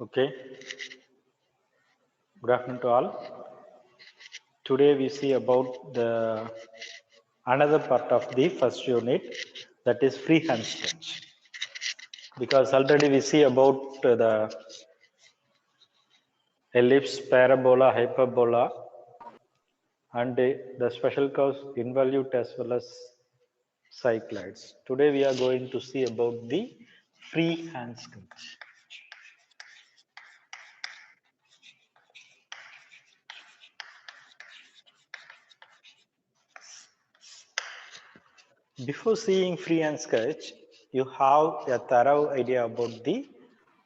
Okay, good afternoon to all. Today we see about the another part of the first unit, that is freehand sketch. Because already we see about the ellipse, parabola, hyperbola, and the special curves, involute as well as cycloids. Today we are going to see about the freehand sketch. Before seeing freehand sketch, you have a thorough idea about the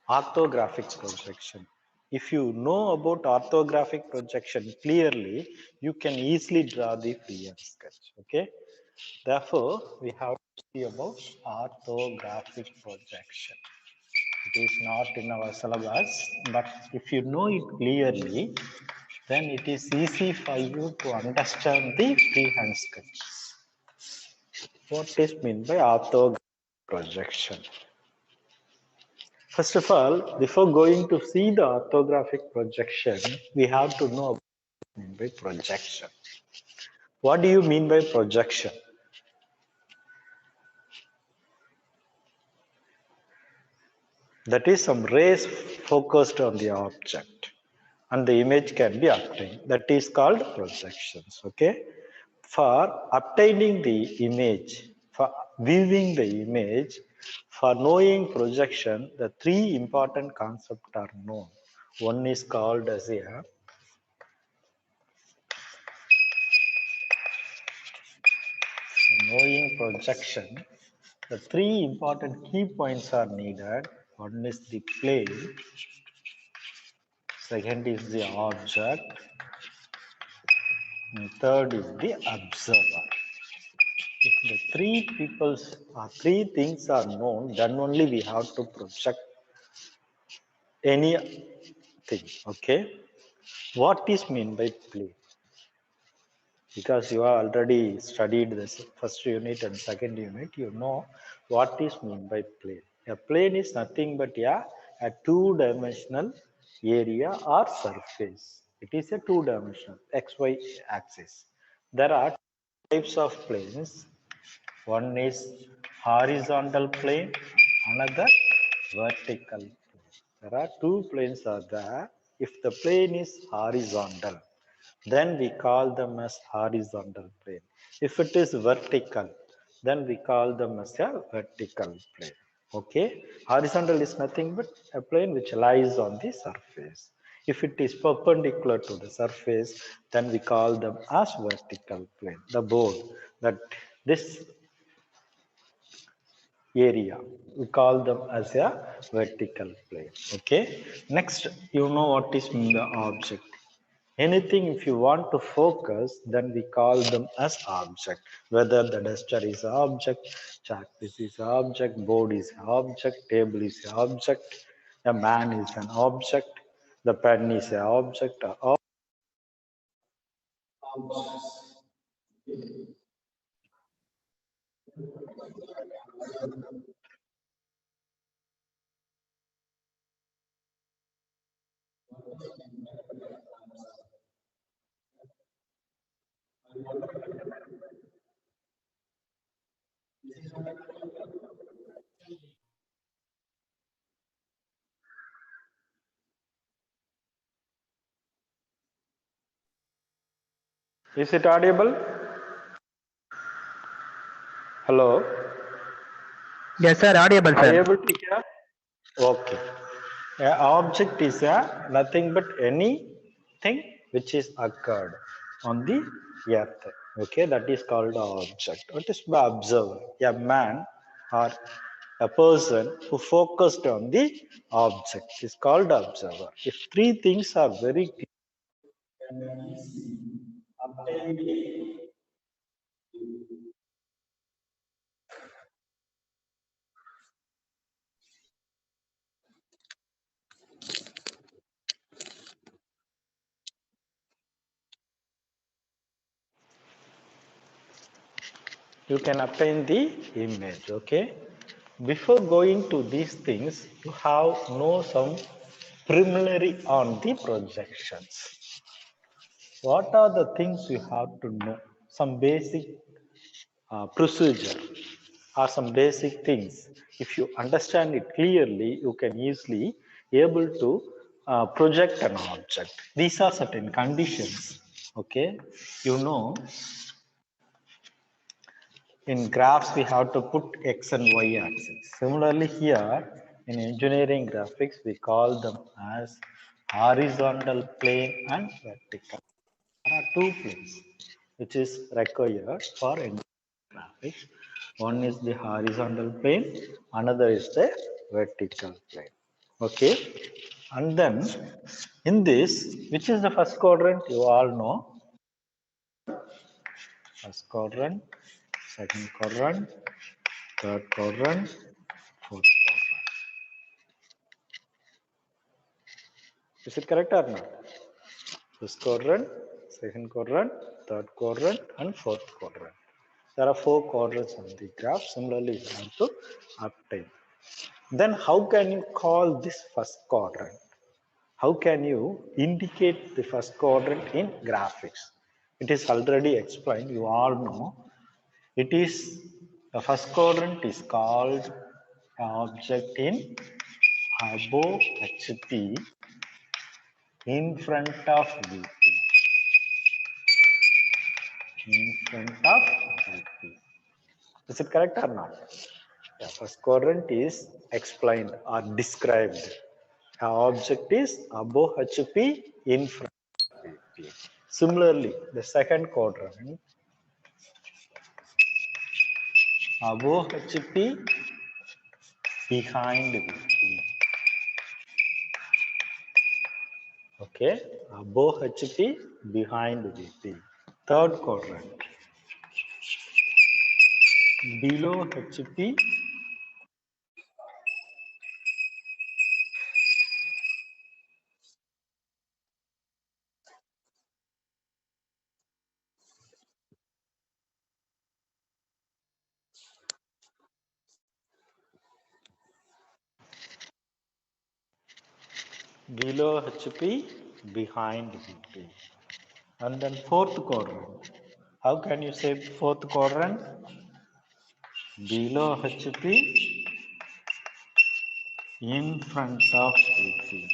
orthographic projection. If you know about orthographic projection clearly, you can easily draw the freehand sketch. Okay. Therefore, we have to see about orthographic projection. It is not in our syllabus, but if you know it clearly, then it is easy for you to understand the freehand sketch. What is meant by orthographic projection? First of all, before going to see the orthographic projection, we have to know what is meant by projection. What do you mean by projection? That is some rays focused on the object and the image can be obtained. That is called projections. Okay. For obtaining the image, for viewing the image, for knowing projection, the three important concepts are known. One is called as a knowing projection. The three important key points are needed. One is the plane, second is the object, and third is the observer. If the three things are known, then only we have to project anything. Okay. What is meant by plane? Because you have already studied this first unit and second unit, you know what is meant by plane. A plane is nothing but a two-dimensional area or surface. It is a two-dimensional XY axis. There are types of planes. One is horizontal plane, another vertical plane. There are two planes are there. If the plane is horizontal, then we call them as horizontal plane. If it is vertical, then we call them as a vertical plane. Okay, horizontal is nothing but a plane which lies on the surface. If it is perpendicular to the surface, then we call them as vertical plane. The board that this area, we call them as a vertical plane. Okay, next, you know what is the object. Anything if you want to focus, then we call them as object. Whether the duster is an object, chalk piece is an object, board is an object, table is an object, a man is an object, the pen is an object. Is it audible? Hello? Yes, sir. Audible, Are you sir. able to hear? Okay. An object is nothing but anything which is occurred on the earth. Okay, that is called object. What is the observer? A man or a person who focused on the object is called observer. If three things are very clear, you can obtain the image. Okay, before going to these things, you have know some Preliminary on the projections. What are the things you have to know? Some basic procedure or some basic things. If you understand it clearly, you can easily able to project an object. These are certain conditions. Okay, you know, in graphs we have to put x and y axis. Similarly, here in engineering graphics we call them as horizontal plane and vertical. There are two planes which is required for graphics. One is the horizontal plane, another is the vertical plane. Okay, and then in this, which is the first quadrant? You all know. First quadrant, second quadrant, third quadrant, fourth quadrant. Is it correct or not? First quadrant, second quadrant, third quadrant, and fourth quadrant. There are four quadrants on the graph. Similarly, you have to obtain. Then how can you call this first quadrant? How can you indicate the first quadrant in graphics? It is already explained. You all know. It is the first quadrant is called object in above HP in front of VP. In front of VP. Is it correct or not? Yeah, first quadrant is explained or described. Object is above HP in front of VP. Similarly, the second quadrant above HP behind VP. Okay, above HP behind VP. Third quadrant below HP below HP behind VP. And then fourth quadrant. How can you say fourth quadrant? Below HP in front of VP.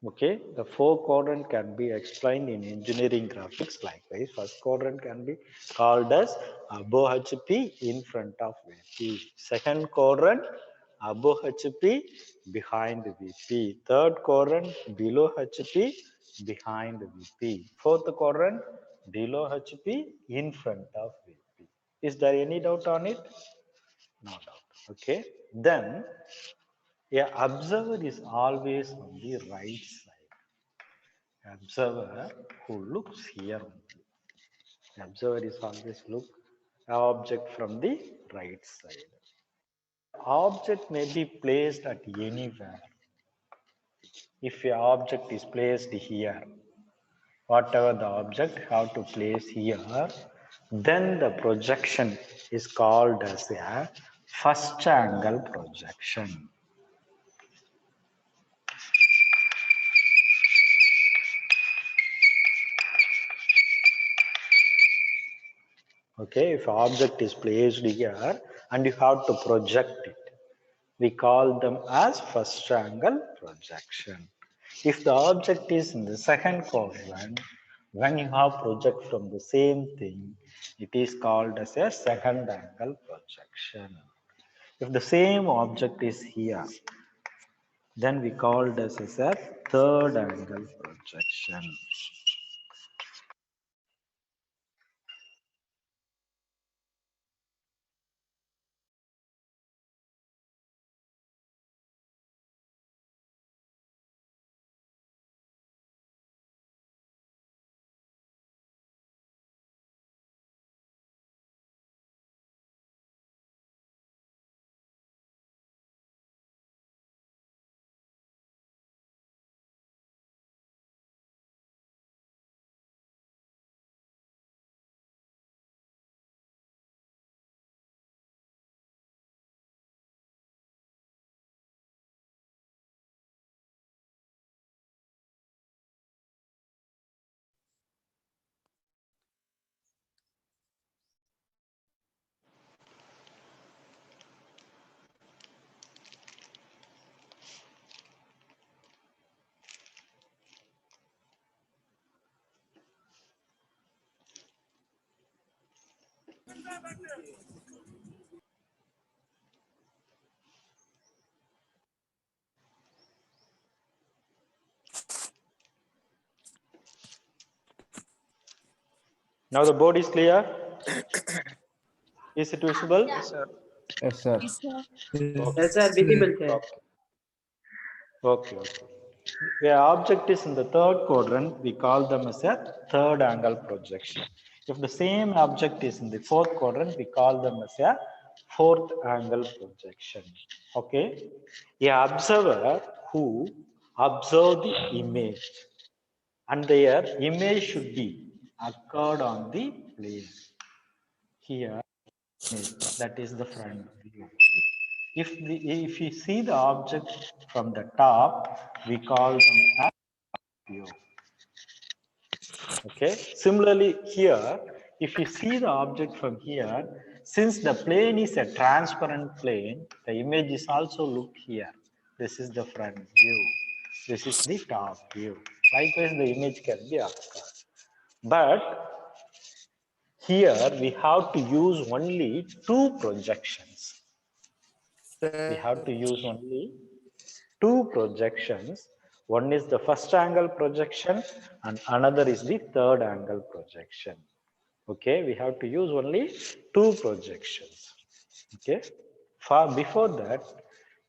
Okay, the four quadrant can be explained in engineering graphics likewise. First quadrant can be called as above HP in front of VP. Second quadrant above HP behind VP. Third quadrant below HP behind VP. Fourth quadrant below HP in front of VP. Is there any doubt on it? No doubt. Okay, then a observer is always on the right side. Observer who looks here only. Observer is always look object from the right side. Object may be placed at anywhere. If a object is placed here, whatever the object have to place here, then the projection is called as a first angle projection. Okay, if object is placed here and you have to project it, we call them as first angle projection. If the object is in the second quadrant, when you have project from the same thing, it is called as a second angle projection. If the same object is here, then we call this as a third angle projection. Now the board is clear. Is it visible? Yes, sir. Yes, sir. Yes, sir. Visible, sir. Okay. The object is in the third quadrant, we call them as a third angle projection. If the same object is in the fourth quadrant, we call them as a fourth angle projection. Okay. A observer who observe the image and their image should be occurred on the plane. Here, that is the front view. If you see the object from the top, we call them as view. Okay. Similarly, here, if you see the object from here, since the plane is a transparent plane, the image is also look here. This is the front view. This is the top view. Likewise, the image can be occurred. But here we have to use only two projections. We have to use only two projections. One is the first angle projection and another is the third angle projection. Okay, we have to use only two projections. Okay, before that,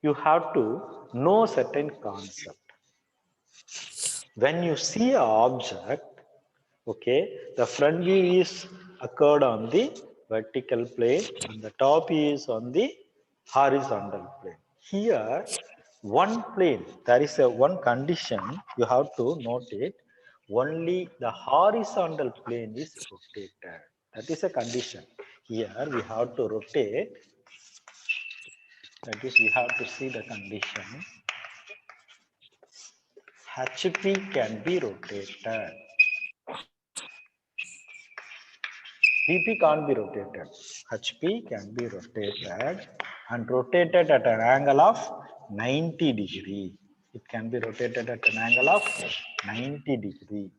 you have to know certain concept. When you see an object, okay, the front view is occurred on the vertical plane and the top is on the horizontal plane. Here, one plane, there is a one condition you have to note it. Only the horizontal plane is rotated. That is a condition. Here we have to rotate. That is, we have to see the condition. HP can be rotated. VP can't be rotated. HP can be rotated and rotated at an angle of 90 degree. It can be rotated at an angle of 90 degree.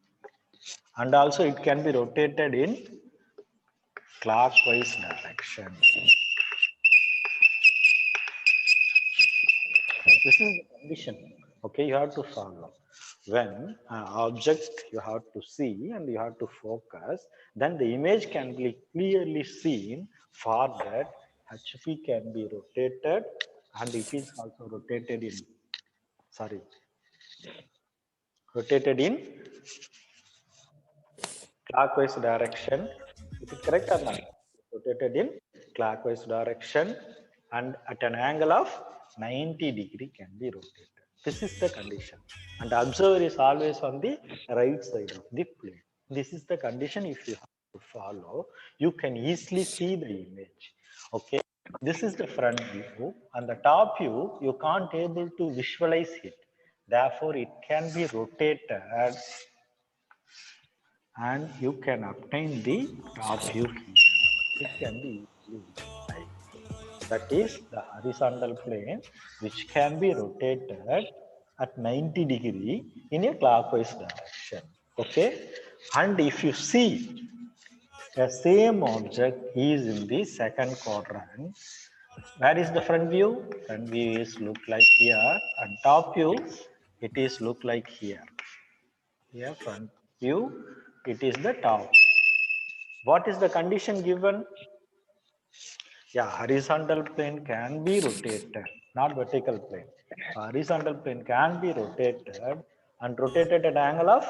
And also it can be rotated in clockwise direction. This is the condition. Okay, you have to follow. When an object you have to see and you have to focus, then the image can be clearly seen. For that, HP can be rotated and it is also rotated in, rotated in clockwise direction. Is it correct or not? Rotated in clockwise direction and at an angle of 90 degree can be rotated. This is the condition. And the observer is always on the right side of the plane. This is the condition. If you have to follow, you can easily see the image. Okay. This is the front view and the top view, you can't able to visualize it. Therefore, it can be rotated and you can obtain the top view here. It can be easily visualized. That is the horizontal plane which can be rotated at 90 degree in a clockwise direction. Okay, and if you see the same object is in the second quadrant, where is the front view? Front view is look like here and top view it is look like here. Here front view it is the top. What is the condition given? Yeah, horizontal plane can be rotated, not vertical plane. Horizontal plane can be rotated and rotated at an angle of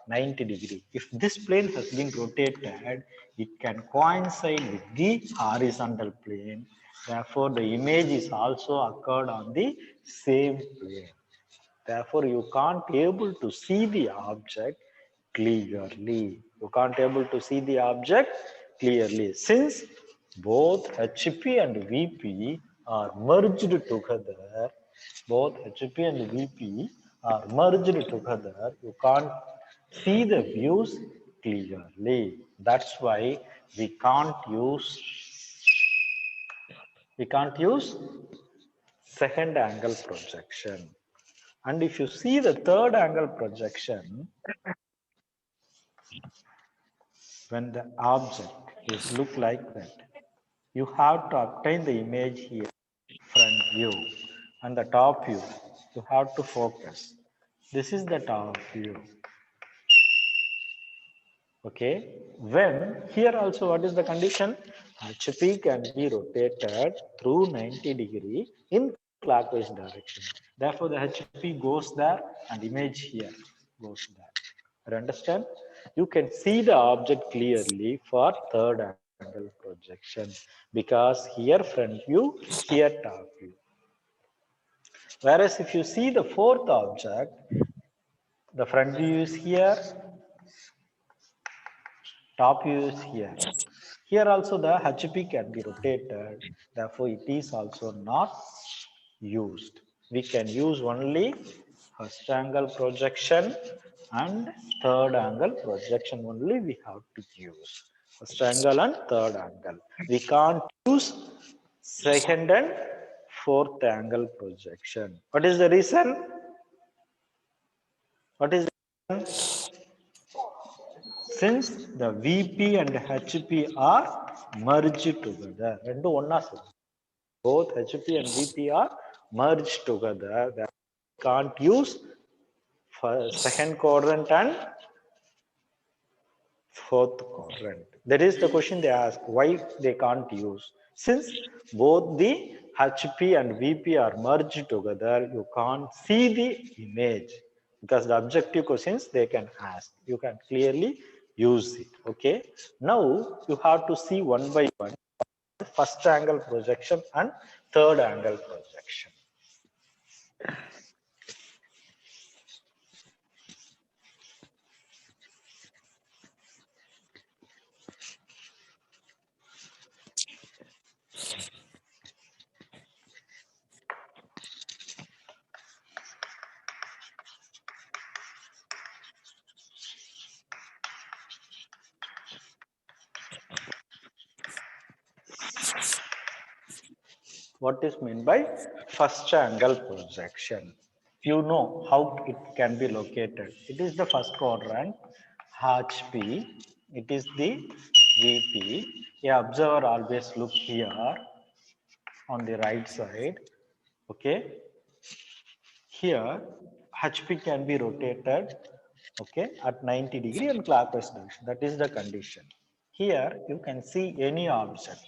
90 degree. If this plane has been rotated, it can coincide with the horizontal plane. Therefore, the image is also occurred on the same plane. Therefore, you can't able to see the object clearly. You can't able to see the object clearly since both HP and VP are merged together. Both HP and VP are merged together. You can't see the views clearly. That's why we can't use second angle projection. And if you see the third angle projection, when the object is look like that, You have to obtain the image here, front view, and the top view. You have to focus. This is the top view. Okay. When here also, what is the condition? HP can be rotated through 90 degree in clockwise direction. Therefore, the HP goes there and image here goes there. You understand? You can see the object clearly for third angle projection because here front view, here top view. Whereas if you see the fourth object, the front view is here, top view is here. Here also the HP can be rotated, therefore it is also not used. We can use only first angle projection and third angle projection only we have to use. First angle and third angle. We can't use second and fourth angle projection. What is the reason? What is the reason? Since the VP and HP are merged together. Both HP and VP are merged together. They can't use second quadrant and fourth quadrant. That is the question they ask, why they can't use. Since both the HP and VP are merged together, you can't see the image because the objective questions they can ask. You can clearly use it. Okay. Now you have to see one by one first angle projection and third angle projection. What is meant by first angle projection? You know how it can be located. It is the first quadrant, HP. It is the VP. A observer always look here on the right side. Okay. Here, HP can be rotated. Okay, at 90 degree and clockwise direction. That is the condition. Here, you can see any object.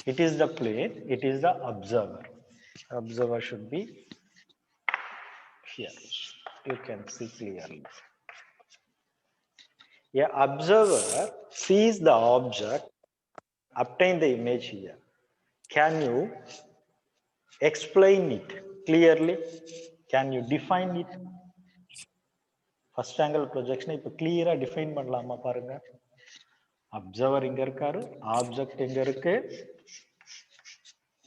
It is the plane, it is the observer. Observer should be here. You can see clearly. A observer sees the object, obtain the image here. Can you explain it clearly? Can you define it? First angle projection, இப்போ clear define பண்ணலாமா பாருங்க. Observer இங்க இருக்காரு, object இங்க இருக்கு,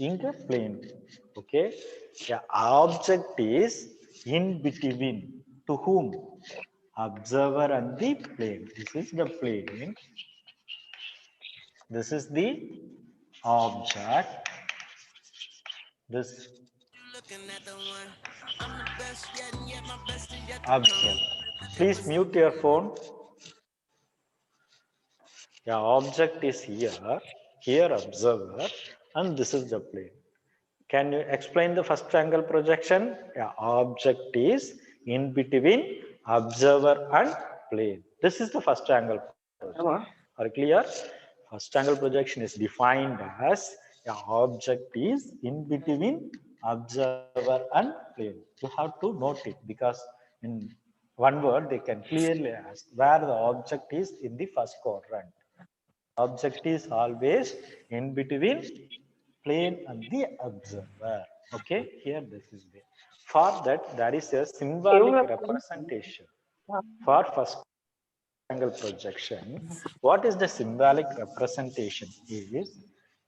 இங்க plane. Okay, the object is in between. To whom? Observer and the plane. This is the plane. This is the object. This object. Please mute your phone. The object is here. Here observer, and this is the plane. Can you explain the first angle projection? Yeah, object is in between observer and plane. This is the first angle projection. Are clear? First angle projection is defined as yeah, object is in between observer and plane. You have to note it because in one word they can clearly ask where the object is in the first quadrant. Object is always in between plane and the observer. Okay, here this is there. For that, there is a symbolic representation. For first angle projection, what is the symbolic representation? Is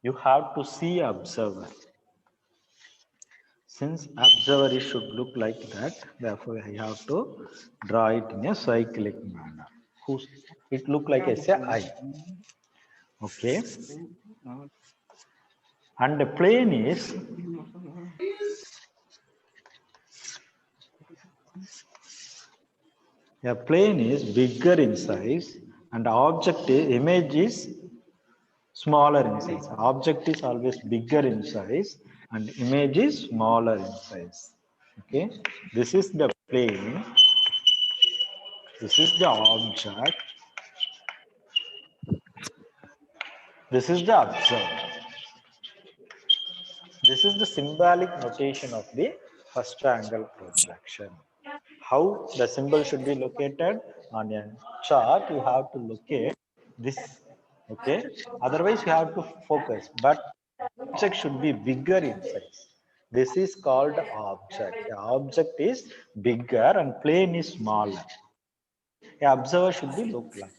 you have to see observer. Since observer should look like that, therefore I have to draw it in a cyclic manner. It look like as a eye. Okay. And the plane is a plane is bigger in size and object image is smaller in size. Object is always bigger in size and image is smaller in size. Okay, this is the plane, this is the object, this is the observer. This is the symbolic notation of the first angle projection. How the symbol should be located on a chart, you have to locate this. Okay, otherwise you have to focus, but object should be bigger in size. This is called object. The object is bigger and plane is smaller. The observer should be look like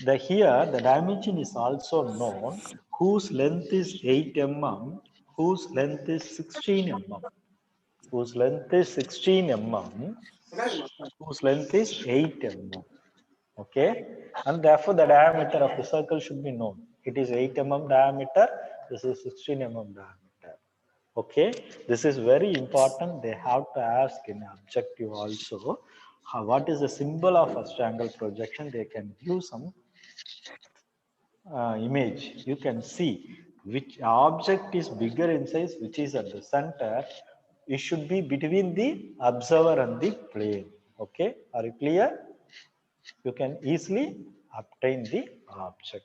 it. Here the dimension is also known, whose length is 8 mm, whose length is 16 mm, whose length is 16 mm, whose length is 8 mm. Okay, and therefore the diameter of the circle should be known. It is 8 mm diameter, this is 16 mm diameter. Okay, this is very important. They have to ask in objective also, what is the symbol of first angle projection. They can give some image. You can see which object is bigger in size, which is at the center. It should be between the observer and the plane. Okay, are you clear? You can easily obtain the object.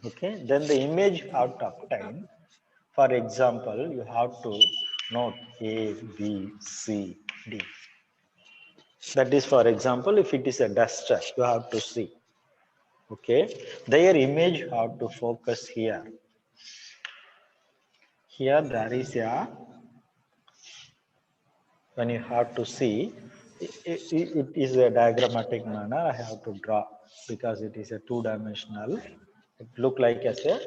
Okay, then the image you have to obtain. For example, you have to note A, B, C, D. That is, for example, if it is a duster, you have to see. Okay, their image you have to focus here. Here there is a, when you have to see, it is a diagrammatic manner. I have to draw because it is a two-dimensional. It look like as a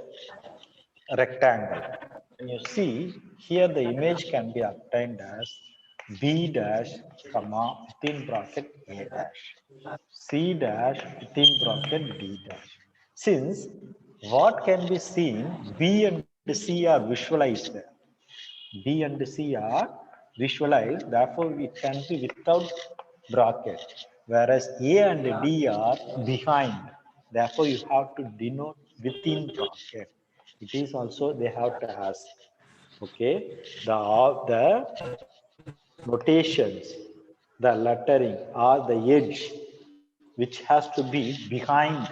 rectangle. When you see here, the image can be obtained as B dash, comma, within bracket A dash, C dash, within bracket D dash. Since what can be seen, B and C are visualized. B and C are visualized, therefore it can be without bracket, whereas A and D are behind, therefore you have to denote within bracket. It is also they have to ask. Okay, the notations, the lettering or the edge which has to be behind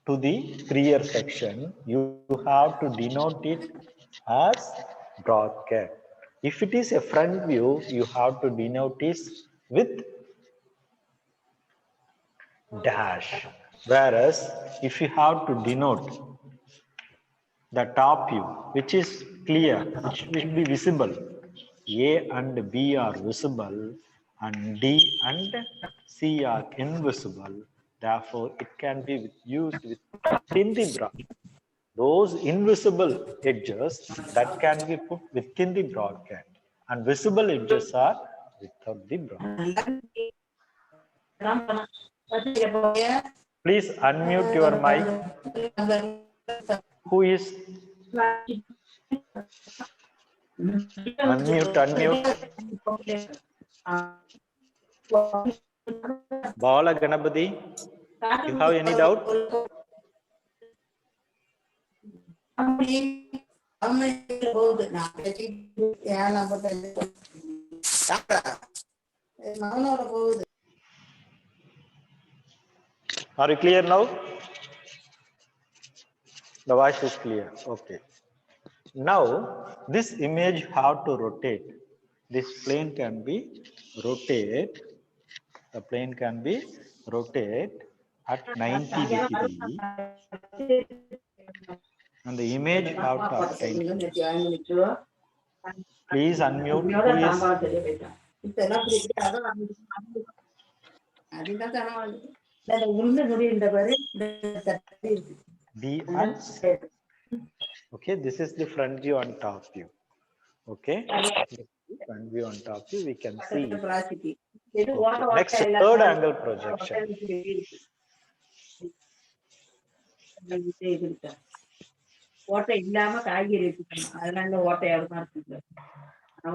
to the rear section, you have to denote it as bracket. If it is a front view, you have to denote it with dash. Whereas if you have to denote the top view, which is clear, which will be visible, A and B are visible and D and C are invisible. Therefore, it can be used within the bracket. Those invisible edges that can be put within the bracket, and visible edges are without the bracket. Please unmute your mic. Who is unmute? Bala Ganapati, you have any doubt? Are you clear now? The voice is clear. Okay. Now, this image have to rotate. This plane can be rotate. The plane can be rotate at 90 degrees. And the image have to obtain. Please unmute. Who is? B and C. Okay, this is the front view and top view. Okay, front view and top view, we can see. Okay. Next, third angle projection.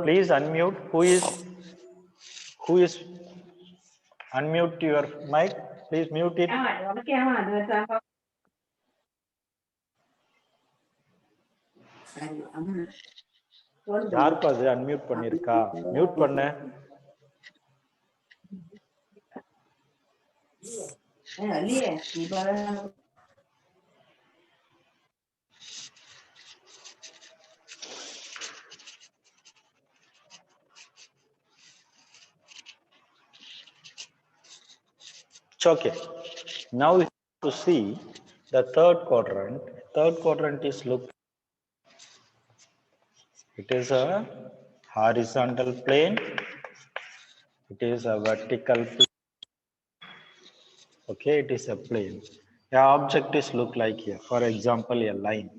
Please unmute. Who is Unmute your mic. Please mute it. யாருப்பா அது unmute பண்ணிருக்கா? Mute பண்ணு. It's okay. Now we have to see the third quadrant. Third quadrant is look. It is a horizontal plane. It is a vertical plane. Okay, it is a plane. The object is look like here. For example, a line.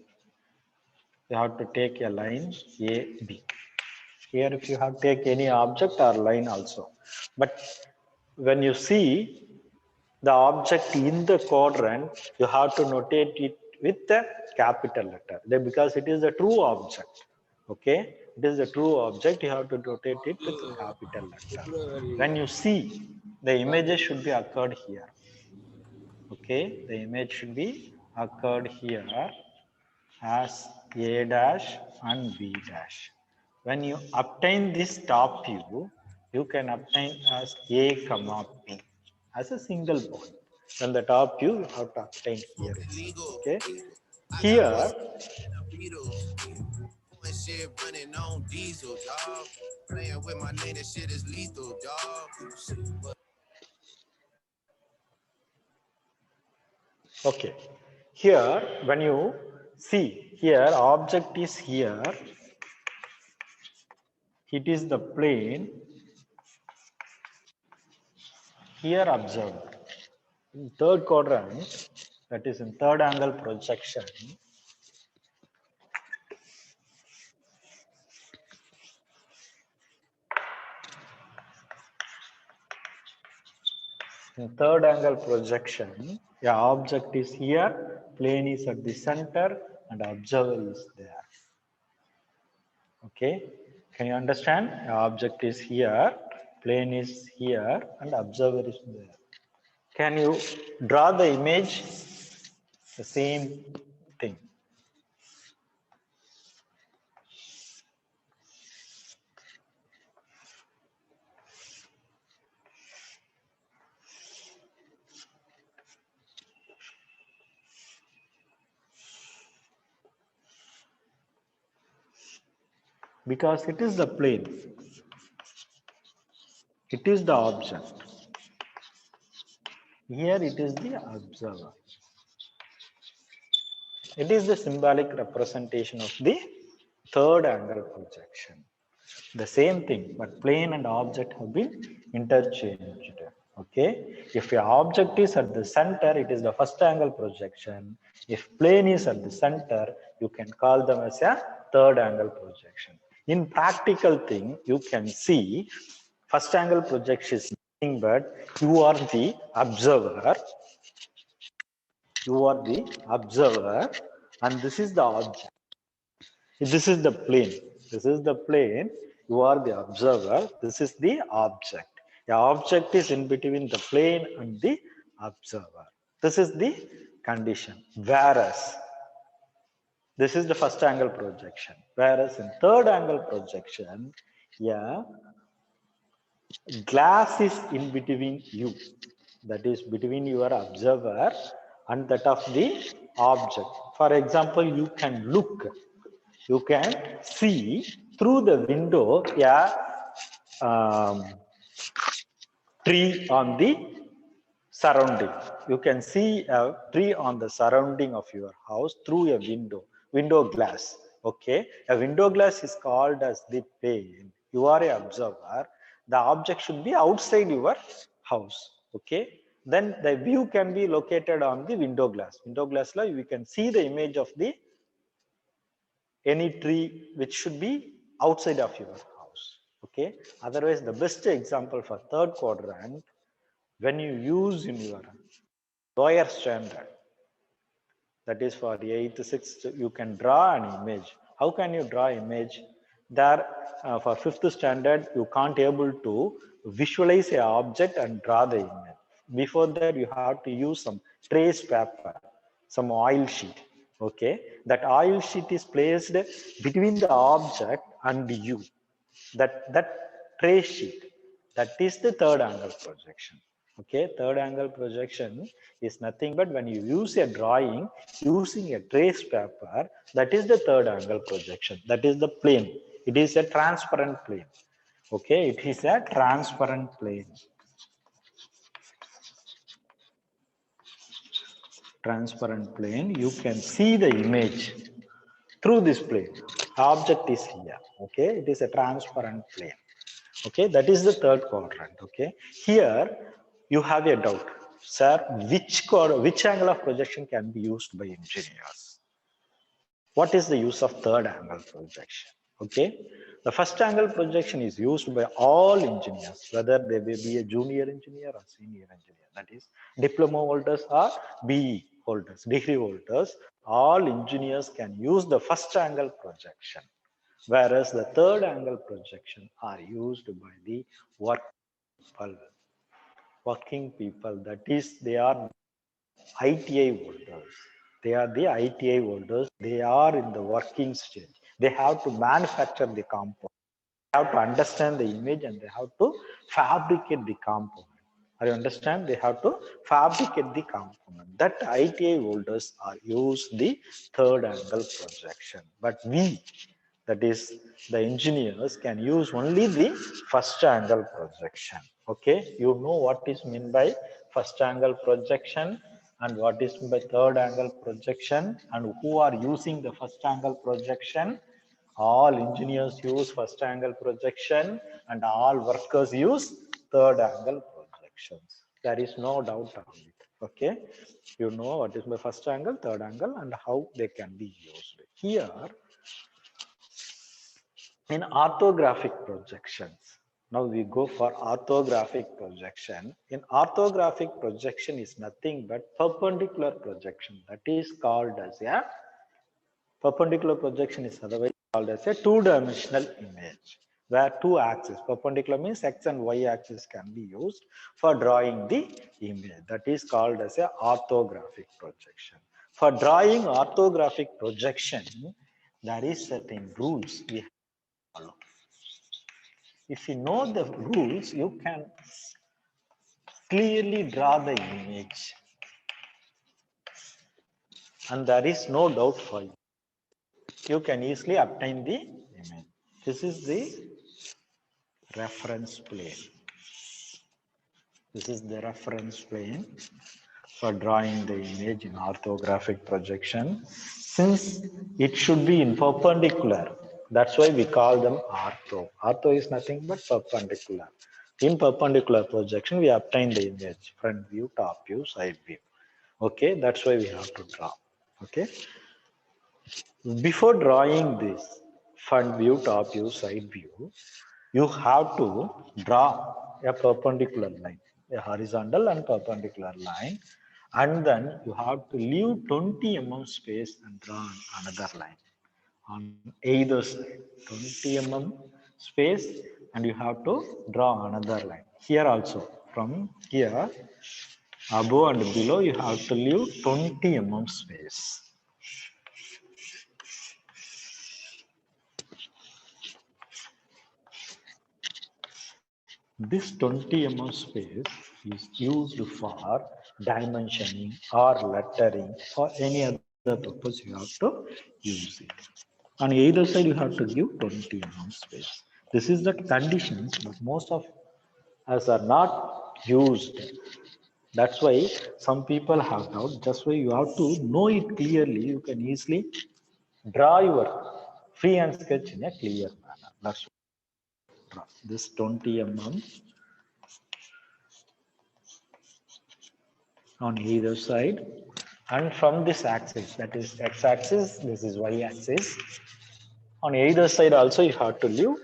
You have to take a line A, B. Here, if you have to take any object or line also. But when you see the object in the quadrant, you have to notate it with the capital letter because it is a true object. Okay, it is a true object. You have to notate it with capital letter. When you see, the images should be occurred here. Okay, the image should be occurred here as A dash and B dash. When you obtain this top view, you can obtain as A comma B as a single point. Then the top view you have to obtain here. Okay, here shit running on diesel, dog. Playing with my name, that shit is lethal, dog. okay, here when you see here object is here, it is the plane. Here observe in third quadrant, that is in third angle projection. In third angle projection, the object is here, plane is at the center, and observer is there. Okay, can you understand? The object is here, plane is here, and observer is there. Can you draw the image? The same thing. Because it is the plane, it is the object. Here it is the observer. It is the symbolic representation of the third angle projection. The same thing, but plane and object have been interchanged. Okay, if your object is at the center, it is the first angle projection. If plane is at the center, you can call them as a third angle projection. In practical thing, you can see first angle projection is nothing but you are the observer. You are the observer, and this is the object. This is the plane. This is the plane. You are the observer. This is the object. The object is in between the plane and the observer. This is the condition. Whereas this is the first angle projection. Whereas in third angle projection, yeah, glass is in between you. That is between your observer and that of the object. For example, you can look. You can see through the window a tree on the surrounding. You can see a tree on the surrounding of your house through a window glass. Okay, a window glass is called as the pane. You are an observer. The object should be outside your house. Okay, then the view can be located on the window glass. Window glass, you can see the image of the any tree which should be outside of your house. Okay, otherwise the best example for third quadrant, when you use in your lower standard, that is for the 8th, 6th, you can draw an image. How can you draw image? There, for 5th standard, you can't able to visualize a object and draw the image. Before that, you have to use some trace paper, some oil sheet. Okay, that oil sheet is placed between the object and you. That trace sheet, that is the third angle projection. Okay, third angle projection is nothing but when you use a drawing using a trace paper, that is the third angle projection. That is the plane. It is a transparent plane. Okay, it is a transparent plane. Transparent plane, you can see the image through this plane. Object is here. Okay, it is a transparent plane. Okay, that is the third quadrant. Okay, here you have a doubt, sir, which angle of projection can be used by engineers? What is the use of third angle projection? Okay, the first angle projection is used by all engineers, whether they may be a junior engineer or senior engineer, that is diploma holders or BE holders, degree holders. All engineers can use the first angle projection, whereas the third angle projection are used by the working people, that is they are ITI holders. They are the ITI holders. They are in the working stage. They have to manufacture the component. They have to understand the image and they have to fabricate the component. Are you understand? They have to fabricate the component. That ITI holders are used the third angle projection. But we, that is the engineers, can use only the first angle projection. Okay, you know what is meant by first angle projection and what is meant by third angle projection, and who are using the first angle projection. All engineers use first angle projection and all workers use third angle projections. There is no doubt on it. Okay, you know what is my first angle, third angle, and how they can be used. Here in orthographic projections, now we go for orthographic projection. In orthographic projection is nothing but perpendicular projection, that is called as a perpendicular projection, is otherwise called as a two-dimensional image, where two axes, perpendicular means x and y axis, can be used for drawing the image. That is called as a orthographic projection. For drawing orthographic projection, there is certain rules we follow. If you know the rules, you can clearly draw the image and there is no doubt for you. You can easily obtain the image. This is the reference plane. This is the reference plane for drawing the image in orthographic projection. Since it should be in perpendicular, that's why we call them ortho. Ortho is nothing but perpendicular. In perpendicular projection, we obtain the image, front view, top view, side view. Okay, that's why we have to draw. Okay. Before drawing this front view, top view, side view, you have to draw a perpendicular line, a horizontal and perpendicular line, and then you have to leave 20 mm space and draw another line on either side. 20 mm space, and you have to draw another line. Here also, from here, above and below, you have to leave 20 mm space. This 20 mm space is used for dimensioning or lettering or any other purpose. You have to use it. On either side, you have to give 20 mm space. This is the conditions, but most of us are not used. That's why some people have doubt. That's why you have to know it clearly. You can easily draw your freehand sketch in a clear manner. That's why this 20 mm on either side, and from this axis, that is x-axis, this is y-axis, on either side also you have to leave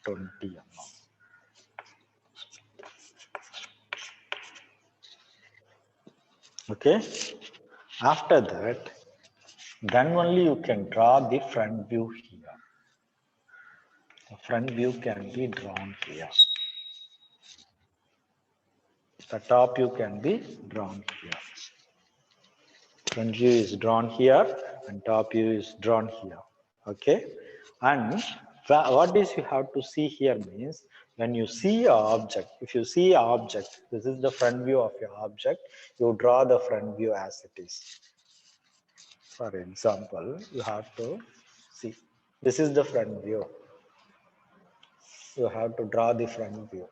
20 mm. Okay, after that, then only you can draw the front view here. The front view can be drawn here. The top view can be drawn here. Front view is drawn here and top view is drawn here. Okay. And what is you have to see here means when you see an object, if you see an object, this is the front view of your object, you draw the front view as it is. For example, you have to see, this is the front view. You have to draw the front view.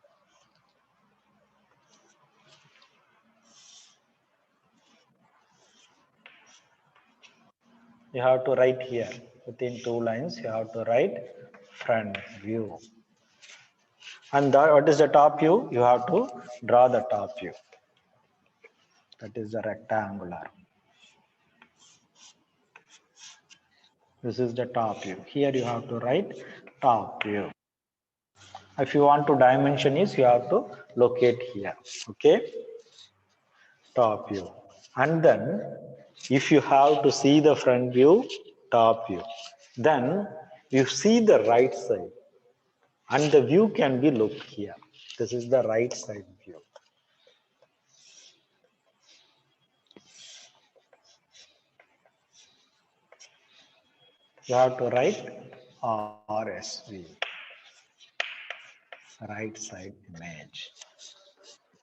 You have to write here within 2 lines. You have to write front view. And what is the top view? You have to draw the top view. That is the rectangular. This is the top view. Here you have to write top view. If you want to dimension is, you have to locate here. Okay. Top view. And then if you have to see the front view, top view, then you see the right side and the view can be looked here. This is the right side view. You have to write RSV, right side image.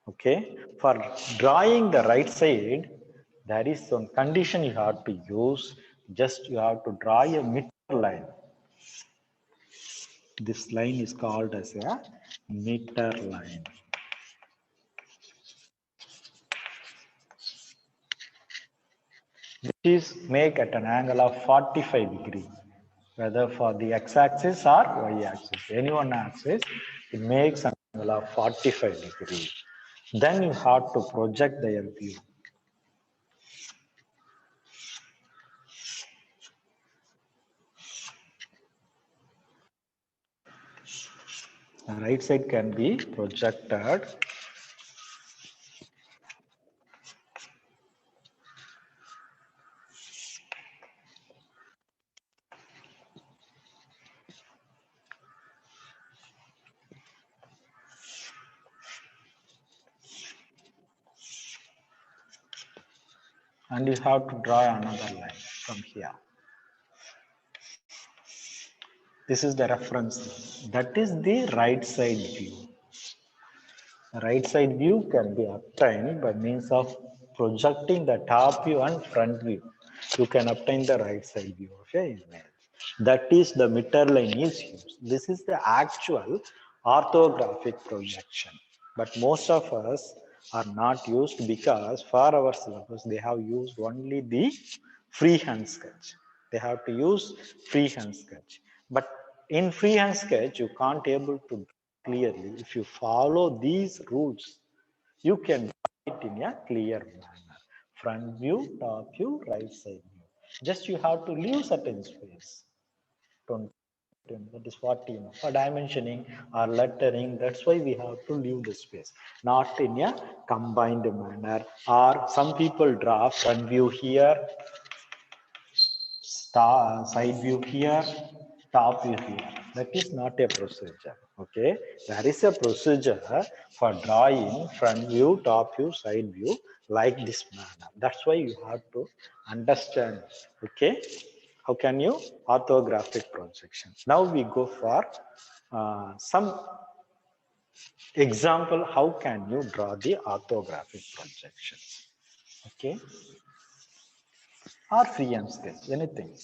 Okay, for drawing the right side, there is some condition you have to use. Just you have to draw a meter line. This line is called as a meter line. Which is make at an angle of 45 degrees, whether for the x-axis or y-axis. Any one axis, it makes an angle of 45 degrees. Then you have to project their view. The right side can be projected. And you have to draw another line from here. This is the reference line. That is the right side view. The right side view can be obtained by means of projecting the top view and front view. You can obtain the right side view of your image. That is the meter line is used. This is the actual orthographic projection. But most of us are not used because for our syllabus they have used only the freehand sketch. They have to use freehand sketch. But in freehand sketch, you can't able to clearly. If you follow these rules, you can draw it in a clear manner. Front view, top view, right side view. Just you have to leave certain space. Don't, that is what you know. For dimensioning or lettering, that's why we have to leave the space. Not in a combined manner. Or some people draw front view here, side view here, top view here. That is not a procedure. Okay, there is a procedure for drawing front view, top view, side view like this manner. That's why you have to understand. Okay, how can you orthographic projection? Now we go for some example. How can you draw the orthographic projection? Okay, or free and sketch, anything.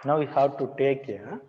Now we have to take a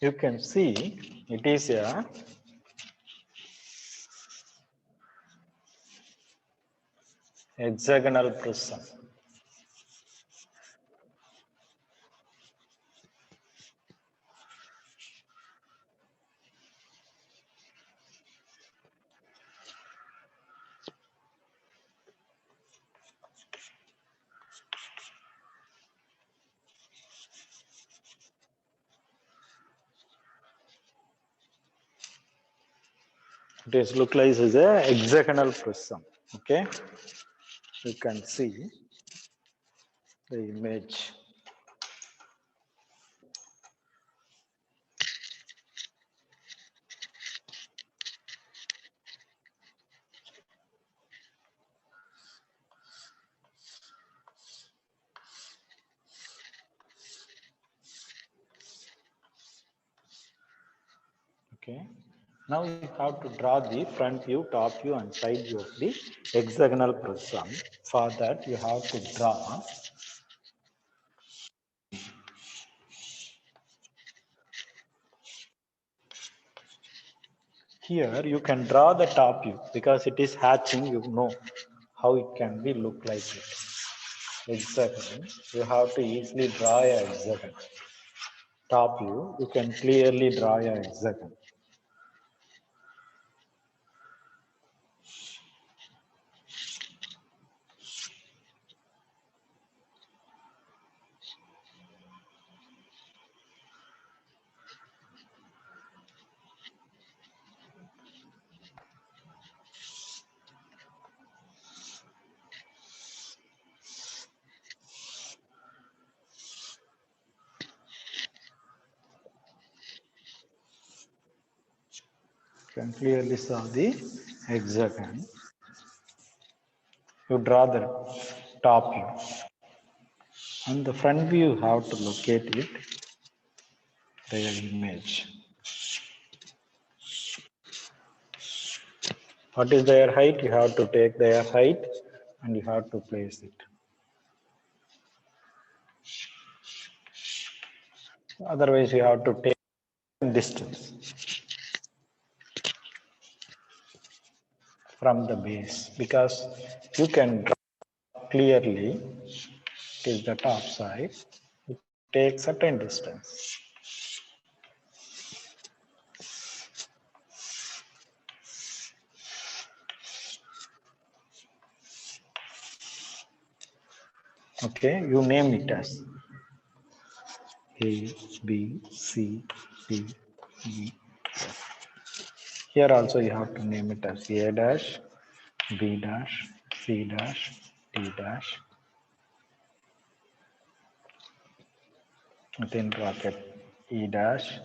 you can see it is a hexagonal prism. It is look like as a hexagonal prism. Okay, you can see the image. Okay. Now you have to draw the front view, top view, and side view of the hexagonal prism. For that, you have to draw here. You can draw the top view because it is hatching. You know how it can be look like it. Hexagon. You have to easily draw a hexagon. Top view. You can clearly draw a hexagon. You can clearly saw the hexagon. You draw the top view. And the front view, you have to locate it, their image. What is their height? You have to take their height and you have to place it. Otherwise, you have to take distance from the base because you can draw clearly is the top side. It takes certain distance. Okay, you name it as A, B, C, D, E. Here also you have to name it as A dash, B dash, C dash, D dash. Within bracket E dash,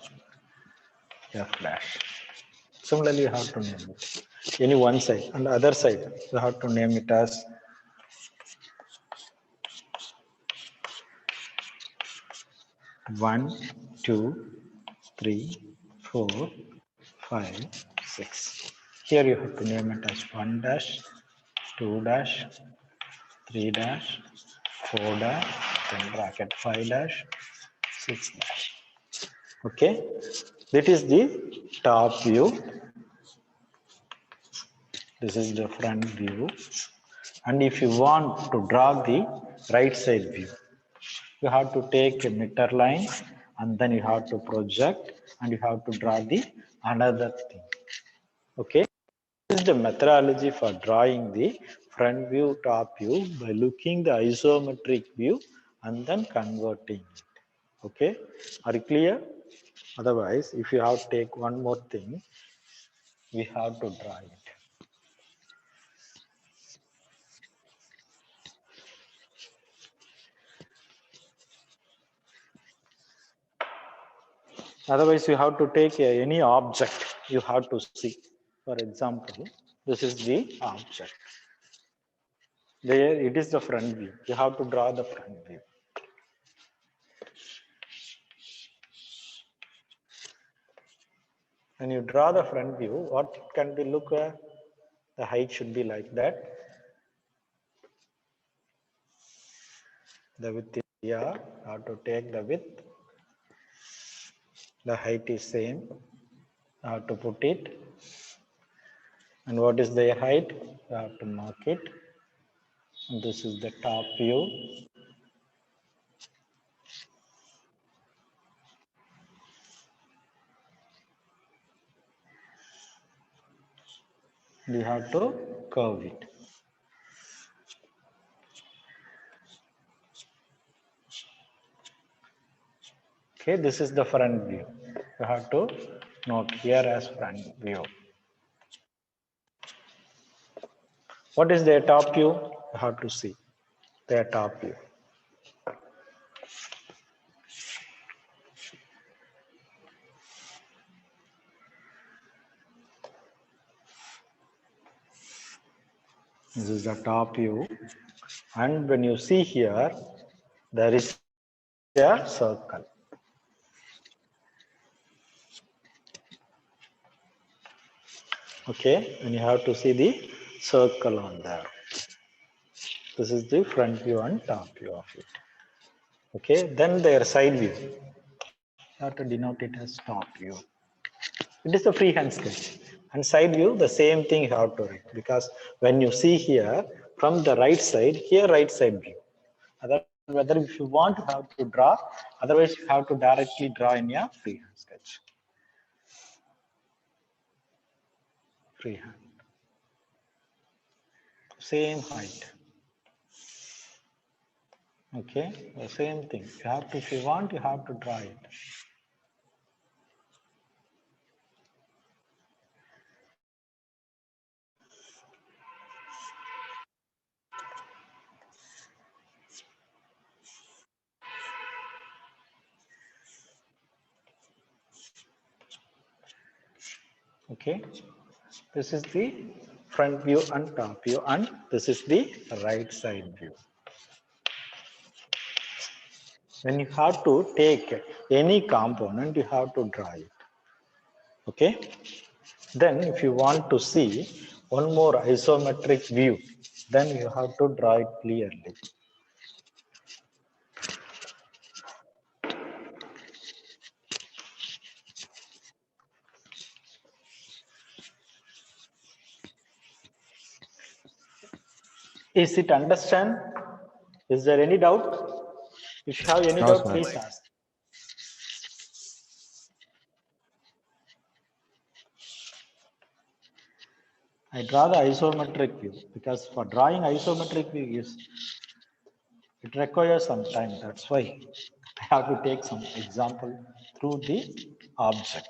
F dash. Similarly, you have to name it. Any one side and the other side, you have to name it as one, two, 3, 4, 5, 6. Here you have to name it as 1 dash, 2 dash, 3 dash, 4 dash, then bracket 5 dash, 6 dash. Okay, that is the top view. This is the front view. And if you want to draw the right side view, you have to take a meter line and then you have to project and you have to draw the another thing. Okay, this is the methodology for drawing the front view, top view by looking the isometric view and then converting it. Okay, are you clear? Otherwise, if you have to take one more thing, we have to draw it. Otherwise, you have to take any object you have to see. For example, this is the object. There it is the front view. You have to draw the front view. When you draw the front view, what can be look at? The height should be like that. The width is here. You have to take the width. The height is same. I have to put it. And what is the height? You have to mark it. And this is the top view. You have to curve it. Okay, this is the front view. You have to note here as front view. What is their top view? You have to see their top view. This is the top view. And when you see here, there is a circle. Okay, and you have to see the circle on there. This is the front view and top view of it. Okay, then their side view. You have to denote it as top view. It is a freehand sketch. And side view, the same thing you have to write, because when you see here from the right side, here right side view. Whether if you want to have to draw, otherwise you have to directly draw in your freehand sketch. Freehand. Same height. Okay, the same thing. You have to, if you want, you have to draw it. Okay, this is the front view and top view, and this is the right side view. When you have to take any component, you have to draw it. Okay, then if you want to see one more isometric view, then you have to draw it clearly. Is it understand? Is there any doubt? If you have any No, doubt, sir. please ask. I draw the isometric view because for drawing isometric view it requires some time. That's why I have to take some example through the object.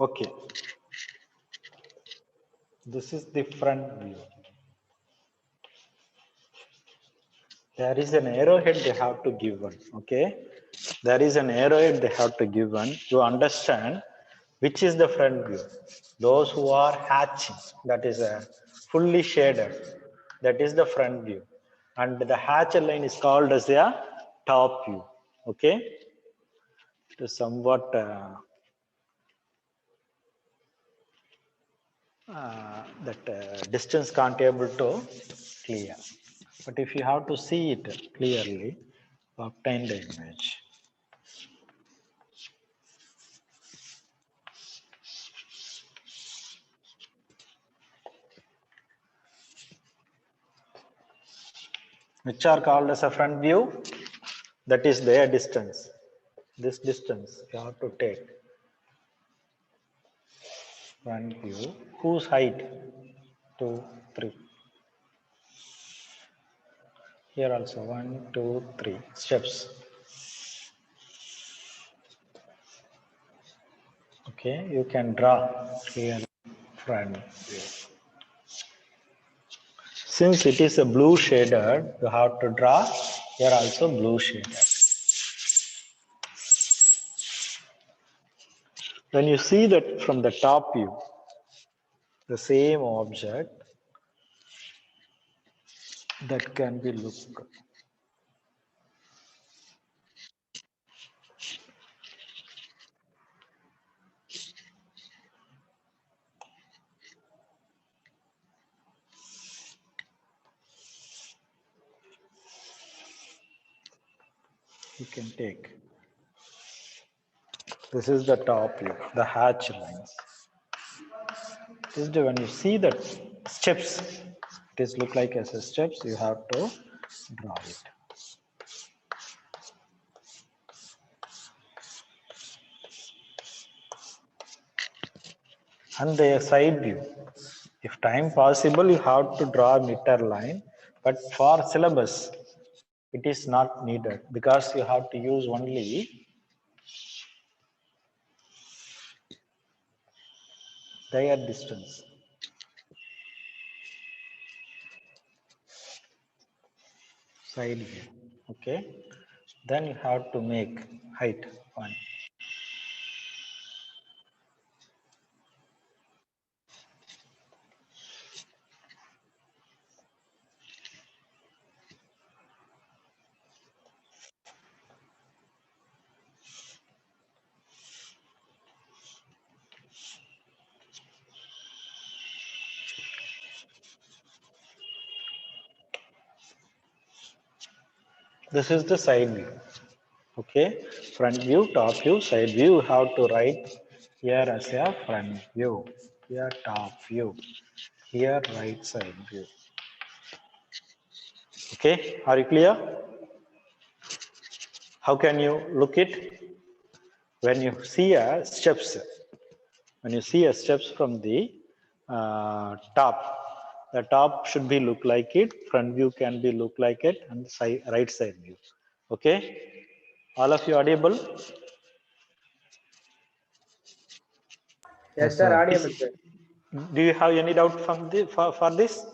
Okay, this is the front view. There is an arrowhead they have to give one. Okay, there is an arrowhead they have to give one. You understand which is the front view. Those who are hatching, that is a fully shaded, that is the front view, and the hatched line is called as a top view. Okay, it is somewhat that distance can't able to clear, but if you have to see it clearly, obtain the image. Which are called as a front view, that is their distance. This distance you have to take. Front view, whose height? 2, 3. Here also 1, 2, 3 steps. Okay, you can draw here front view. Since it is a blue shaded, you have to draw here also blue shaded. When you see that from the top view, the same object that can be looked. You can take. This is the top view, the hatch lines. This is when you see the steps, it is look like as a steps, you have to draw it. And the side view, if time possible, you have to draw a meter line, but for syllabus, it is not needed because you have to use only their distance. Side view, okay. Then you have to make height 1. This is the side view. Okay, front view, top view, side view. You have to write here as a front view, here top view, here right side view. Okay, are you clear? How can you look it? When you see a steps, when you see a steps from the top, the top should be look like it, front view can be look like it, and the side, right side view. Okay, all of you audible? Yes, sir. Audible, sir. Do you have any doubt from the for this?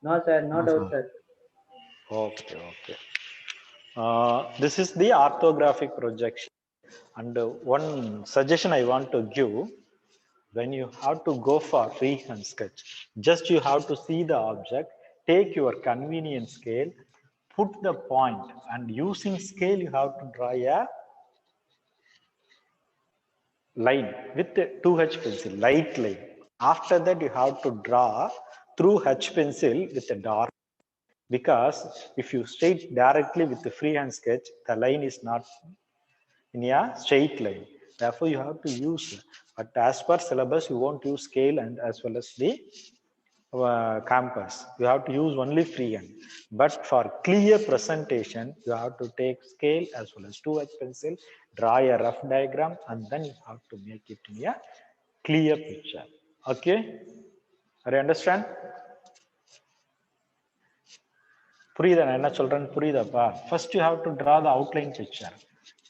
No, sir. No doubt, sir. Okay, okay. This is the orthographic projection, and one suggestion I want to give: when you have to go for freehand sketch, just you have to see the object, take your convenient scale, put the point, and using scale you have to draw a line with the 2H pencil, light line. After that you have to draw through H pencil with a dark, because if you straight directly with the freehand sketch, the line is not in a straight line. Therefore you have to use, but as per syllabus you won't use scale and as well as the compass. You have to use only freehand, but for clear presentation you have to take scale as well as 2H pencil, draw a rough diagram, and then you have to make it in a clear picture. Okay, are you understand? புரியுதா நான் என்ன சொல்றேன்னு புரியுதாப்பா? First you have to draw the outline picture.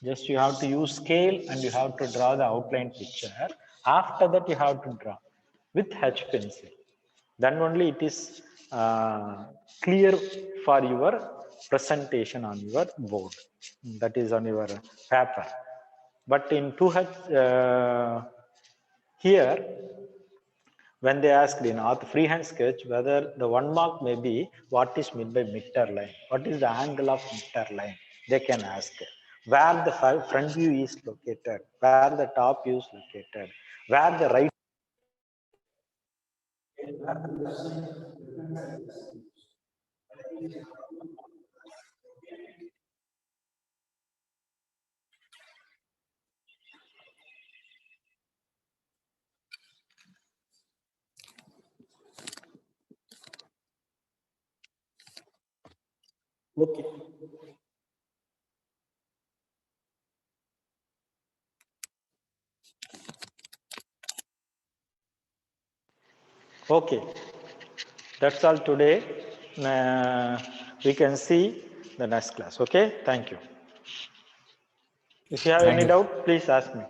Just you have to use scale and you have to draw the outline picture. After that, you have to draw with H pencil. Then only it is clear for your presentation on your board. That is on your paper. But in 2H, here, when they asked in freehand sketch whether the 1 mark may be what is meant by midterline, what is the angle of midterline, they can ask where the front view is located, where the top view is located, where the right. Okay. Okay, that's all today. We can see the next class. Okay, thank you. If you have any doubt, please ask me.